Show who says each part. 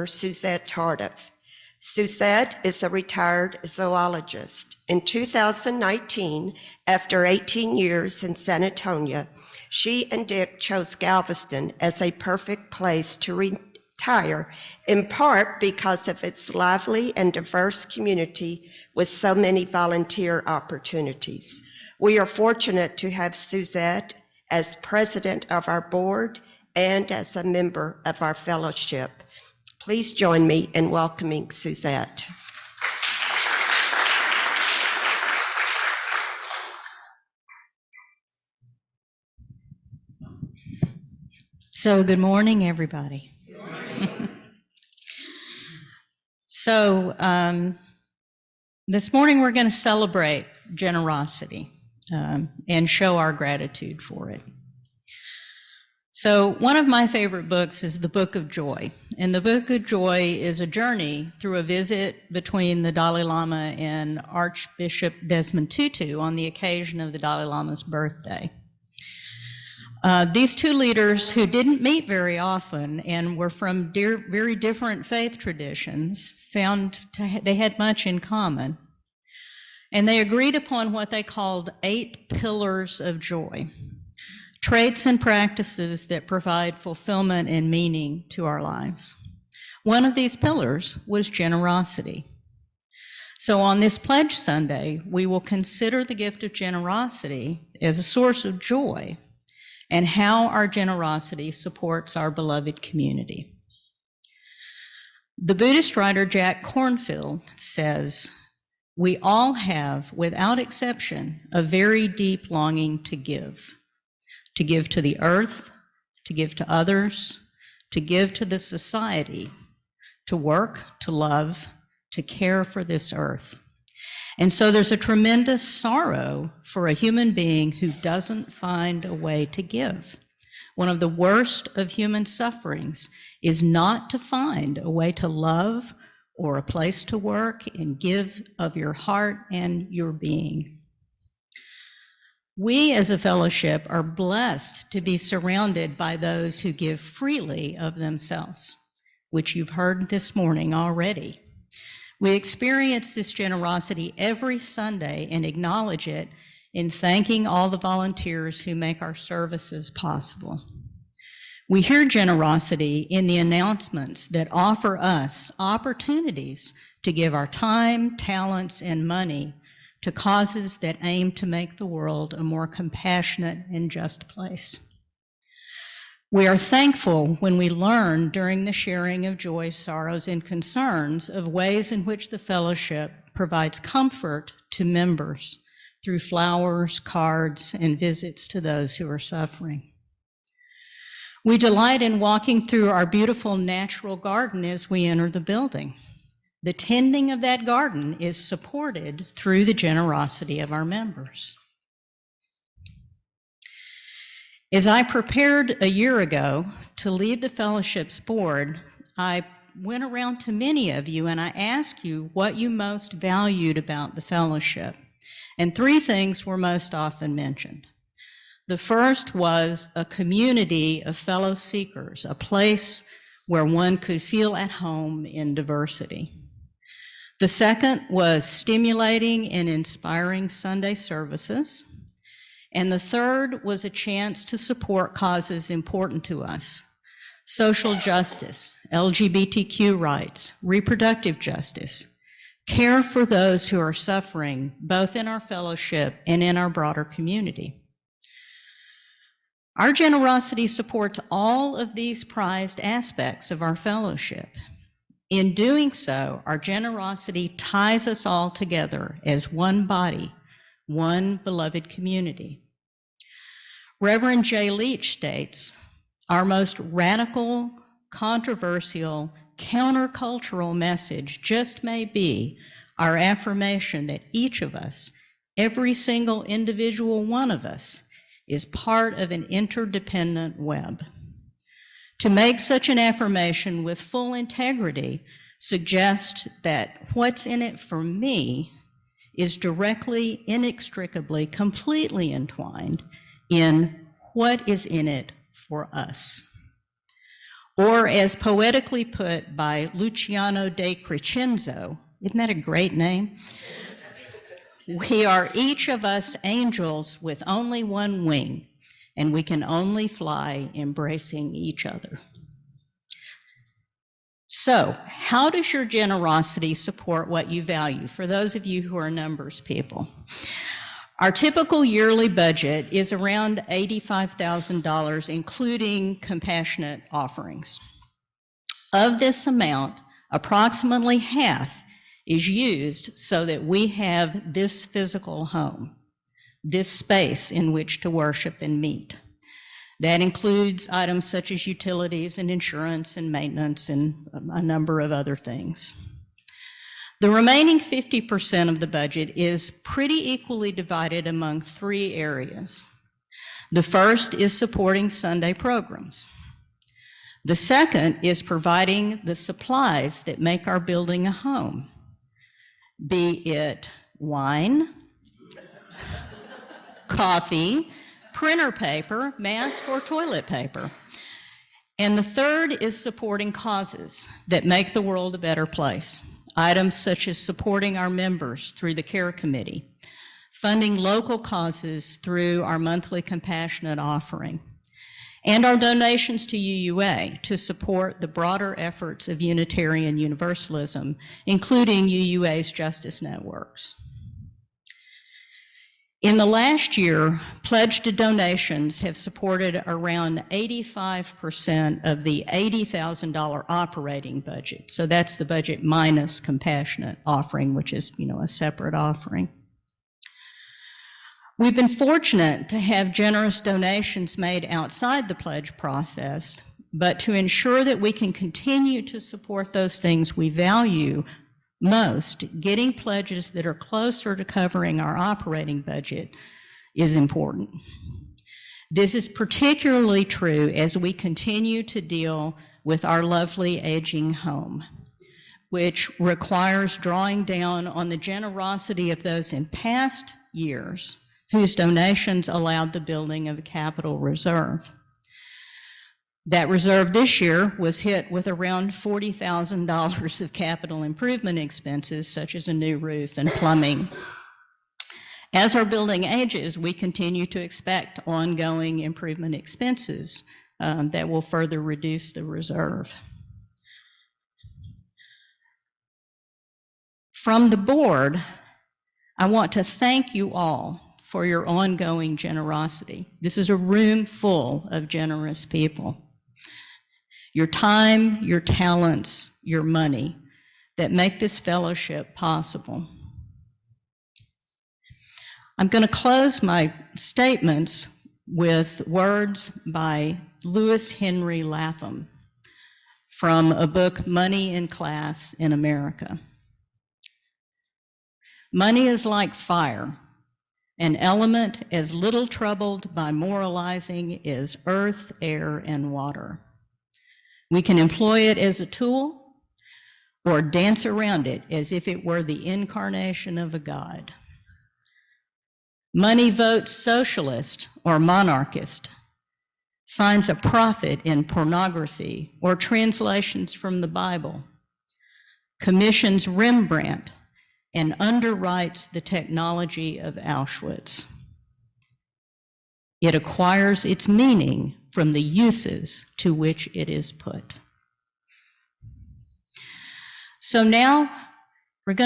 Speaker 1: Suzette Tardif. Suzette is a retired zoologist. In 2019, after 18 years in San Antonio, she and Dick chose Galveston as a perfect place to retire, in part because of its lively and diverse community with so many volunteer opportunities. We are fortunate to have Suzette as president of our board and as a member of our fellowship. Please join me in welcoming Suzette.
Speaker 2: So good morning, everybody.
Speaker 3: Good morning.
Speaker 2: This morning we're going to celebrate generosity and show our gratitude for it. So one of my favorite books is the Book of Joy. And the Book of Joy is a journey through a visit between the Dalai Lama and Archbishop Desmond Tutu on the occasion of the Dalai Lama's birthday. These two leaders, who didn't meet very often and were from very different faith traditions, found they had much in common. And they agreed upon what they called 8 pillars of joy, traits and practices that provide fulfillment and meaning to our lives. One of these pillars was generosity. So on this Pledge Sunday, we will consider the gift of generosity as a source of joy and how our generosity supports our beloved community. The Buddhist writer Jack Kornfield says, "We all have, without exception, a very deep longing to give to the earth, to give to others, to give to the society, to work, to love, to care for this earth. And so there's a tremendous sorrow for a human being who doesn't find a way to give. One of the worst of human sufferings is not to find a way to love or a place to work and give of your heart and your being." We as a fellowship are blessed to be surrounded by those who give freely of themselves, which you've heard this morning already. We experience this generosity every Sunday and acknowledge it in thanking all the volunteers who make our services possible. We hear generosity in the announcements that offer us opportunities to give our time, talents, and money to causes that aim to make the world a more compassionate and just place. We are thankful when we learn during the sharing of joy, sorrows, and concerns of ways in which the fellowship provides comfort to members through flowers, cards, and visits to those who are suffering. We delight in walking through our beautiful natural garden as we enter the building. The tending of that garden is supported through the generosity of our members. As I prepared a year ago to lead the fellowship's board, I went around to many of you and I asked you what you most valued about the fellowship. And 3 things were most often mentioned. The first was a community of fellow seekers, a place where one could feel at home in diversity. The second was stimulating and inspiring Sunday services. And the third was a chance to support causes important to us: social justice, LGBTQ rights, reproductive justice, care for those who are suffering, both in our fellowship and in our broader community. Our generosity supports all of these prized aspects of our fellowship. In doing so, our generosity ties us all together as one body, one beloved community. Reverend J. Leach states, "Our most radical, controversial, countercultural message just may be our affirmation that each of us, every single individual one of us, is part of an interdependent web." To make such an affirmation with full integrity suggests that what's in it for me is directly, inextricably, completely entwined in what is in it for us. Or as poetically put by Luciano de Crescenzo, isn't that a great name? We are each of us angels with only one wing, and we can only fly embracing each other. So, how does your generosity support what you value, for those of you who are numbers people? Our typical yearly budget is around $85,000, including compassionate offerings. Of this amount, approximately half is used so that we have this physical home, this space in which to worship and meet. That includes items such as utilities and insurance and maintenance and a number of other things. The remaining 50% of the budget is pretty equally divided among three areas. The first is supporting Sunday programs. The second is providing the supplies that make our building a home, be it wine, coffee, printer paper, mask, or toilet paper. And the third is supporting causes that make the world a better place. Items such as supporting our members through the Care Committee, funding local causes through our monthly compassionate offering, and our donations to UUA to support the broader efforts of Unitarian Universalism, including UUA's justice networks. In the last year, pledged donations have supported around 85% of the $80,000 operating budget. So that's the budget minus compassionate offering, which is, a separate offering. We've been fortunate to have generous donations made outside the pledge process, but to ensure that we can continue to support those things we value most, getting pledges that are closer to covering our operating budget is important. This is particularly true as we continue to deal with our lovely aging home, which requires drawing down on the generosity of those in past years whose donations allowed the building of a capital reserve. That reserve this year was hit with around $40,000 of capital improvement expenses, such as a new roof and plumbing. As our building ages, we continue to expect ongoing improvement expenses that will further reduce the reserve. From the board, I want to thank you all for your ongoing generosity. This is a room full of generous people. Your time, your talents, your money that make this fellowship possible. I'm going to close my statements with words by Lewis Henry Lapham from a book, Money in Class in America. Money is like fire, an element as little troubled by moralizing as earth, air, and water. We can employ it as a tool or dance around it as if it were the incarnation of a god. Money votes socialist or monarchist, finds a profit in pornography or translations from the Bible, commissions Rembrandt, and underwrites the technology of Auschwitz. It acquires its meaning from the uses to which it is put. So now